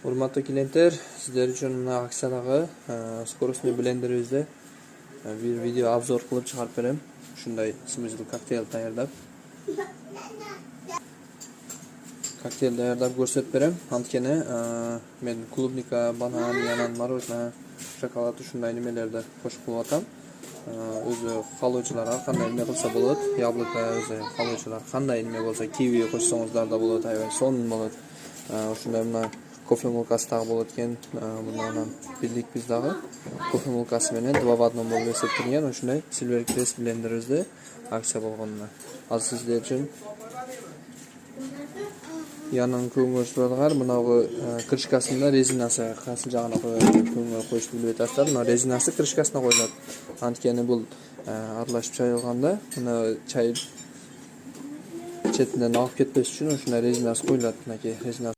Hurmatli klientlar, sizlar uchun mana aksiyadagi скоростной blenderimizda bir video obzor qilib chiqarib beraman. Shunday smoothie kokteyl tayyorlab ko'rsatib beraman. Antkeni men klubnika, banan, yanan, morozna, shokolad shunday nimalarda qo'shib qilyapman. O'zi xohlovchilar qanday nima qilsa bo'ladi, yabloko o'zi xohlovchilar qanday nima bo'lsa, kivi qo'shsangizlarda bo'ladi, ayva son bo'ladi. Shunday mana kofe molkasi taqib bo'layotgan, bundan bildik bizdagi kofe molkasi bilan 2 v 1 bo'lib hisoblangan, shunday Silver Crest blenderimizda aksiya bo'lganlar. Hozir sizlar uchun yanan ko'ngilsizlar, mana bu krishkasida rezinasi qaysi jag'ini ko'ngil qo'yishni bilib aytasizlar. Mana rezinasi krishkasida qo'yiladi. Antkeni bu aralashib chayilganda, buni chay chetidan olib ketmas uchun shunday rezinasi qo'yiladi. Rezinasi